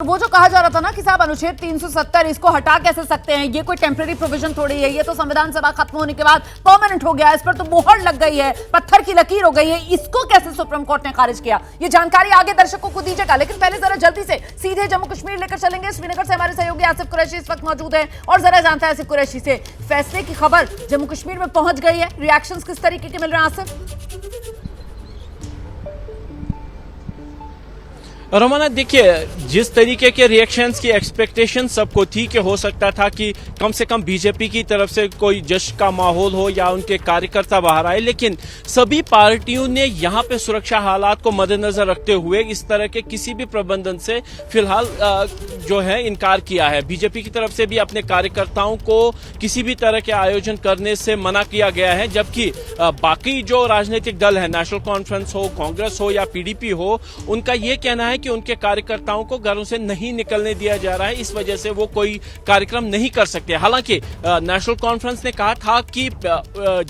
वो जो कहा जा रहा था ना कि साहब अनुच्छेद 370 इसको हटा कैसे सकते हैं, ये कोई टेम्पररी प्रोविजन थोड़ी है, ये तो संविधान सभा खत्म होने के बाद परमानेंट हो गया, इस पर तो मोहर लग गई है, पत्थर की लकीर हो गई है, इसको कैसे सुप्रीम कोर्ट ने खारिज किया? ये जानकारी आगे दर्शकों को दीजिएगा, लेकिन पहले जरा जल्दी से सीधे जम्मू कश्मीर लेकर चलेंगे। श्रीनगर से हमारे सहयोगी आसिफ कुरैशी इस वक्त मौजूद है और जरा जानता है आसिफ कुरैशी से, फैसले की खबर जम्मू कश्मीर में पहुंच गई है, रिएक्शंस किस तरीके के मिल रहे हैं आसिफ? रोमाना, देखिए, जिस तरीके के रिएक्शंस की एक्सपेक्टेशन सबको थी कि हो सकता था कि कम से कम बीजेपी की तरफ से कोई जश्न का माहौल हो या उनके कार्यकर्ता बाहर आए, लेकिन सभी पार्टियों ने यहां पे सुरक्षा हालात को मद्देनजर रखते हुए इस तरह के किसी भी प्रबंधन से फिलहाल जो है इनकार किया है। बीजेपी की तरफ से भी अपने कार्यकर्ताओं को किसी भी तरह के आयोजन करने से मना किया गया है, जबकि बाकी जो राजनीतिक दल है, नेशनल कॉन्फ्रेंस हो, कांग्रेस हो या पीडीपी हो, उनका यह कहना है कि उनके कार्यकर्ताओं को घरों से नहीं निकलने दिया जा रहा है, इस वजह से वो कोई कार्यक्रम नहीं कर सकते। हालांकि नेशनल कॉन्फ्रेंस ने कहा था कि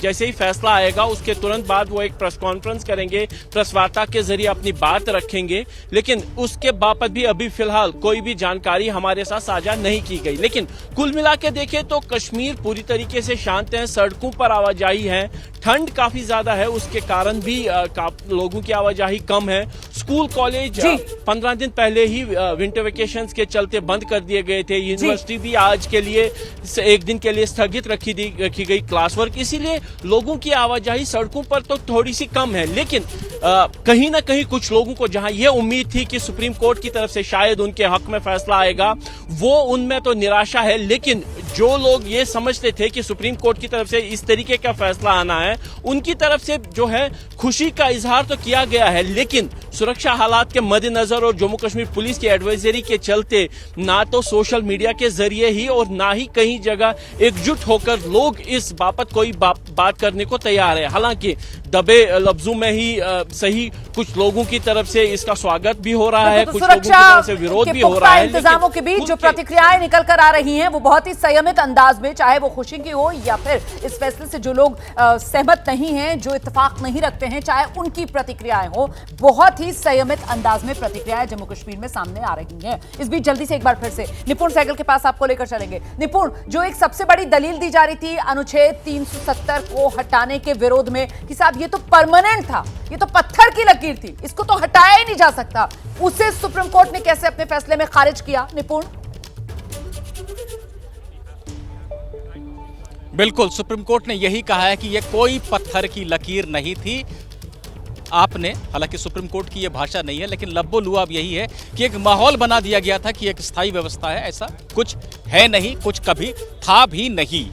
जैसे ही फैसला आएगा उसके तुरंत बाद वो एक प्रेस कॉन्फ्रेंस करेंगे, प्रेस वार्ता के जरिए अपनी बात रखेंगे, लेकिन उसके बावजूद भी अभी फिलहाल कोई भी जानकारी हमारे साथ साझा नहीं की गई। लेकिन कुल मिला के देखें तो कश्मीर पूरी तरीके से शांत है, सड़कों पर आवाजाही है, ठंड काफी ज्यादा है, उसके कारण भी लोगों की आवाजाही कम है। स्कूल कॉलेज 15 दिन पहले ही विंटर वेकेशंस के चलते बंद कर दिए गए थे। यूनिवर्सिटी भी आज के लिए एक दिन के लिए स्थगित रखी गई, क्लास वर्क, इसीलिए लोगों की आवाजाही सड़कों पर तो थोड़ी सी कम है। लेकिन कहीं ना कहीं कुछ लोगों को जहां यह उम्मीद थी कि सुप्रीम कोर्ट की तरफ से शायद उनके हक में फैसला आएगा, वो उनमें तो निराशा है। लेकिन जो लोग ये समझते थे कि सुप्रीम कोर्ट की तरफ से इस तरीके का फैसला आना है, उनकी तरफ से जो है खुशी का इजहार तो किया गया है, लेकिन सुरक्षा हालात के मद्देनजर और जम्मू कश्मीर पुलिस की एडवाइजरी के चलते ना तो सोशल मीडिया के जरिए ही और ना ही कहीं जगह एकजुट होकर लोग इस बाबत कोई बात करने को तैयार है। हालांकि दबे लफ्जों में ही सही कुछ लोगों की तरफ से इसका स्वागत भी हो रहा है, कुछ लोगों की तरफ से विरोध भी हो रहा है। इंतजामों के बीच जो प्रतिक्रियाएं निकल कर आ रही हैं वो बहुत ही संयमित अंदाज में, चाहे वो खुशी की हो या फिर इस फैसले से जो लोग सहमत नहीं हैं, जो इत्तेफाक नहीं रखते हैं, चाहे उनकी प्रतिक्रियाएं हो, बहुत ही संयमित अंदाज में प्रतिक्रियाएं जम्मू कश्मीर में सामने आ रही हैं। इस बीच जल्दी से एक बार फिर से निपुण सहगल के पास आपको लेकर चलेंगे। निपुण, जो एक सबसे बड़ी दलील दी जा रही थी अनुच्छेद 370 को हटाने के विरोध में कि साहब ये तो परमानेंट था, ये तो पत्थर की लकीर थी, इसको तो हटाया ही नहीं जा सकता, उसे सुप्रीम कोर्ट ने कैसे अपने फैसले में खारिज किया? निपुण, बिल्कुल, सुप्रीम कोर्ट ने यही कहा है कि यह कोई पत्थर की लकीर नहीं थी। आपने, हालांकि सुप्रीम कोर्ट की यह भाषा नहीं है, लेकिन लब्बो लुआब यही है कि एक माहौल बना दिया गया था कि एक स्थायी व्यवस्था है, ऐसा कुछ है नहीं, कुछ कभी था भी नहीं।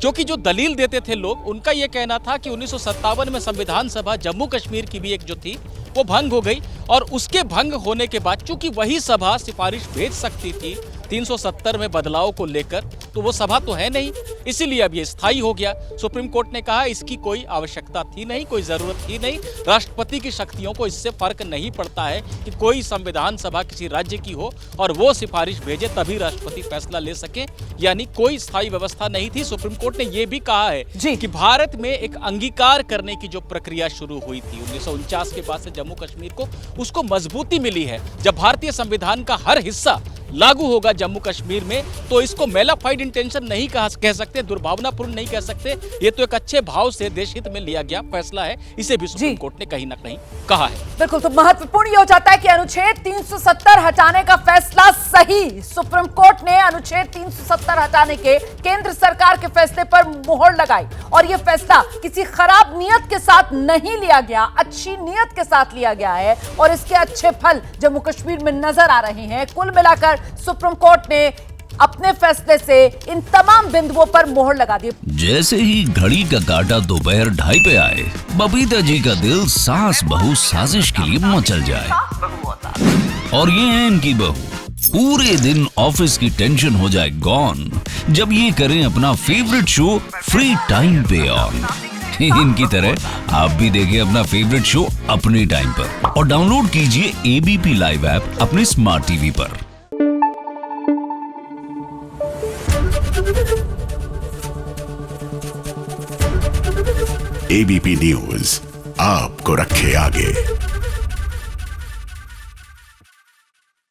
क्योंकि जो दलील देते थे लोग, उनका यह कहना था कि 1957 में संविधान सभा जम्मू कश्मीर की भी एक जो थी वो भंग हो गई, और उसके भंग होने के बाद चूंकि वही सभा सिफारिश भेज सकती थी 370 में बदलाव को लेकर, तो वो सभा तो है नहीं, इसीलिए अब ये स्थायी हो गया। सुप्रीम कोर्ट ने कहा इसकी कोई आवश्यकता थी नहीं, कोई जरूरत थी नहीं, राष्ट्रपति की शक्तियों को इससे फर्क नहीं पड़ता है कि कोई संविधान सभा किसी राज्य की हो और वो सिफारिश भेजे तभी राष्ट्रपति फैसला ले सके, यानी कोई स्थायी व्यवस्था नहीं थी। सुप्रीम कोर्ट ने यह भी कहा है कि भारत में एक अंगीकार करने की जो प्रक्रिया शुरू हुई थी 1949 के बाद से जम्मू कश्मीर को, उसको मजबूती मिली है। जब भारतीय संविधान का हर हिस्सा लागू होगा जम्मू कश्मीर में, तो इसको मेलाफाइड इंटेंशन नहीं कह सकते, दुर्भावनापूर्ण नहीं कह सकते, ये तो एक अच्छे भाव से देश हित में लिया गया फैसला है, इसे भी सुप्रीम कोर्ट ने कहीं ना कहीं कहा है। बिल्कुल, तो महत्वपूर्ण ये हो जाता है कि अनुच्छेद 370 हटाने का फैसला सही, सुप्रीम कोर्ट ने अनुच्छेद 370 हटाने के केंद्र सरकार के फैसले पर मोहर लगाई, और यह फैसला किसी खराब नियत के साथ नहीं लिया गया, अच्छी नियत के साथ लिया गया है, और इसके अच्छे फल जम्मू कश्मीर में नजर आ रहे हैं। कुल मिलाकर सुप्रीम कोर्ट ने अपने फैसले से इन तमाम बिंदुओं पर मोहर लगा दी। जैसे ही घड़ी का काटा दोपहर 2:30 पे आए, बबीता जी का दिल सास बहू साजिश के लिए मचल जाए। और ये है इनकी बहू, पूरे दिन ऑफिस की टेंशन हो जाए गॉन जब ये करें अपना फेवरेट शो फ्री टाइम पे ऑन। इनकी तरह आप भी देखिए अपना फेवरेट शो अपने टाइम पर, और डाउनलोड कीजिए एबीपी लाइव ऐप अपने स्मार्ट टीवी पर। एबीपी न्यूज आपको रखे आगे।